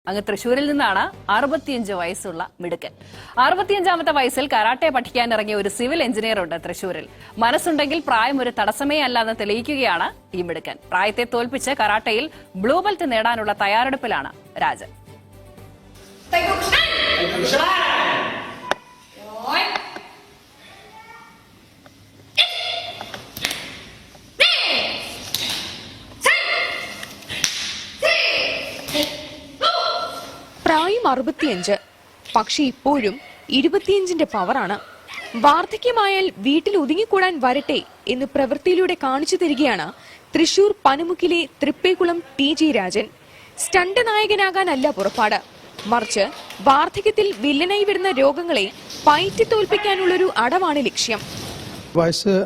അങ്ങ് തൃശൂരിൽ നിന്നാണ് 65 വയസ്സുള്ള മിടുക്കൻ. 65ാമത്തെ വയസ്സിൽ കരാട്ടെ പഠിക്കാനിറങ്ങിയ ഒരു സിവിൽ എഞ്ചിനീയർ ഉണ്ട് തൃശൂരിൽ. മനസ്സുണ്ടെങ്കിൽ പ്രായം ഒരു തടസ്സമേ അല്ല എന്ന് തെളിയിക്കുകയാണ് ഈ മിടുക്കൻ. പ്രായത്തെ തോൽപ്പിച്ച് കരാട്ടയിൽ ബ്ലൂ ബെൽറ്റ് നേടാനുള്ള തയ്യാറെടുപ്പിലാണ് രാജൻ. പ്രായം 65, പക്ഷെ ഇപ്പോഴും 25ന്റെ പവറാണ്. വാർദ്ധക്യമായാൽ വീട്ടിൽ ഒതുങ്ങിക്കൂടാൻ വരട്ടെ എന്ന് പ്രവൃത്തിയിലൂടെ കാണിച്ചു തരികയാണ് തൃശൂർ പനമുക്കിലെ തൃപ്പേക്കുളം TG രാജൻ. സ്റ്റണ്ട് നായകനാകാനല്ല പുറപ്പാട്, മറിച്ച് വാർദ്ധക്യത്തിൽ വില്ലനായി വരുന്ന രോഗങ്ങളെ പയറ്റി തോൽപ്പിക്കാനുള്ളൊരു അടവാണ് ലക്ഷ്യം. വയസ്സ്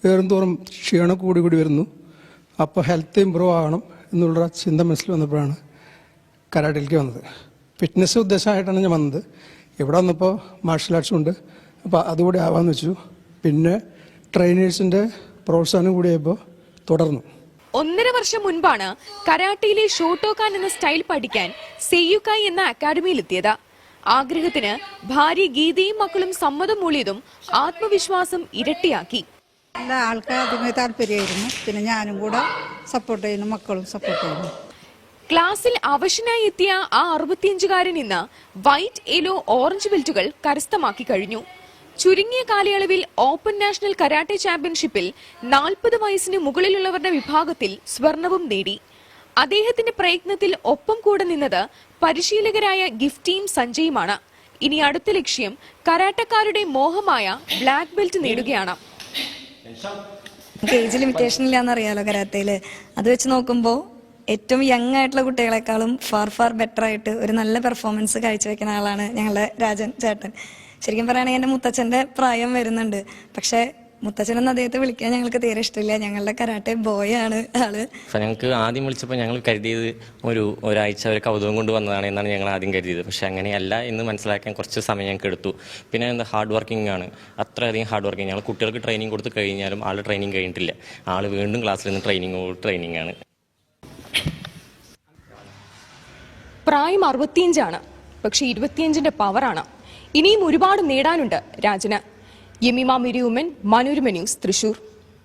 ഏറുന്തോറും ക്ഷീണം കൂടി വരുന്നു. അപ്പോൾ ഹെൽത്ത് ഇമ്പ്രൂവ് ആകണം എന്നുള്ള ചിന്ത മനസ്സിൽ വന്നപ്പോഴാണ് കരാട്ടയിലേക്ക് വന്നത്. ഫിറ്റ്നസ് ഉദ്ദേശമായിട്ടാണ് ഞാൻ വന്നത്. ഇവിടെ വന്നപ്പോൾ മാർഷൽ ആർട്സും ഉണ്ട്, അപ്പോൾ അതുകൂടി ആവാമെന്ന് വെച്ചു. പിന്നെ ട്രെയിനേഴ്സിൻ്റെ പ്രോത്സാഹനം കൂടിയായപ്പോൾ തുടർന്നു. 1.5 വർഷം മുൻപാണ് കരാട്ടയിലെ ഷോട്ടോക്കാൻ എന്ന സ്റ്റൈൽ പഠിക്കാൻ സെയ്യുക്കായി എന്ന അക്കാദമിയിലെത്തിയത്. ആഗ്രഹത്തിന് ഭാര്യ ഗീതയും മക്കളും സമ്മതം മൂളിയതും ആത്മവിശ്വാസം ഇരട്ടിയാക്കി. എല്ലാ ആൾക്കാർ ആദ്യമേ താല്പര്യമായിരുന്നു, പിന്നെ ഞാനും കൂടെ സപ്പോർട്ട് ചെയ്യുന്നു, മക്കളും സപ്പോർട്ട് ചെയ്യുന്നു. ക്ലാസ്സിൽ അവശനായി എത്തിയ ആ 65കാരൻ ഇന്ന് വൈറ്റ്, യെല്ലോ, ഓറഞ്ച് ബെൽറ്റുകൾ കരസ്ഥമാക്കി കഴിഞ്ഞു. ചുരുങ്ങിയ കാലയളവിൽ ഓപ്പൺ നാഷണൽ കരാട്ടെ ചാമ്പ്യൻഷിപ്പിൽ 40 വയസ്സിന് മുകളിലുള്ളവരുടെ വിഭാഗത്തിൽ സ്വർണവും നേടി. അദ്ദേഹത്തിന്റെ പ്രയത്നത്തിൽ ഒപ്പം കൂടെ നിന്നത് പരിശീലകരായ ഗിഫ്റ്റിയും സഞ്ജയുമാണ്. ഇനി അടുത്ത ലക്ഷ്യം കരാട്ടക്കാരുടെ മോഹമായ ബ്ലാക്ക് ബെൽറ്റ് നേടുകയാണ്. ഏജ് ലിമിറ്റേഷൻ ഇല്ലാന്നറിയാലോ കരാട്ടയില്. അത് വെച്ച് നോക്കുമ്പോൾ ഏറ്റവും യങ് ആയിട്ടുള്ള കുട്ടികളെക്കാളും ഫാർ ബെറ്റർ ആയിട്ട് ഒരു നല്ല പെർഫോമൻസ് കാഴ്ചവെക്കുന്ന ആളാണ് ഞങ്ങളുടെ രാജൻ ചേട്ടൻ. ശരിക്കും പറയുകയാണെങ്കിൽ എൻ്റെ മുത്തച്ഛൻ്റെ പ്രായം വരുന്നുണ്ട്, പക്ഷേ മുത്തച്ഛനെന്ന് അദ്ദേഹത്തെ വിളിക്കാൻ ഞങ്ങൾക്ക് തീരെ ഇഷ്ടമില്ല. ഞങ്ങളുടെ കരാട്ടെ ബോയ് ആണ് ആള്. ഞങ്ങൾക്ക് ആദ്യം വിളിച്ചപ്പോൾ ഞങ്ങൾ കരുതിയത് ഒരാഴ്ച ഒരു കൗതുകം കൊണ്ട് വന്നതാണ് എന്നാണ് ഞങ്ങൾ ആദ്യം കരുതിയത്. പക്ഷെ അങ്ങനെയല്ല എന്ന് മനസ്സിലാക്കാൻ കുറച്ച് സമയം ഞങ്ങൾക്ക് എടുത്തു. പിന്നെ ഹാർഡ് വർക്കിംഗ് ആണ്, അത്രയധികം ഹാർഡ് വർക്കിംഗ്. ഞങ്ങൾ കുട്ടികൾക്ക് ട്രെയിനിങ് കൊടുത്ത് കഴിഞ്ഞാലും ആൾ ട്രെയിനിങ് കഴിഞ്ഞിട്ടില്ല. ആൾ വീണ്ടും ക്ലാസ്സിൽ നിന്ന് ട്രെയിനിങ് ആണ്. പ്രായം 65ആണ്, പക്ഷെ 25ന്റെ പവറാണ്. ഇനിയും ഒരുപാട് നേടാനുണ്ട് രാജന്. യമിമ മിരിയുമൻ, മനോരമ ന്യൂസ്, തൃശൂർ.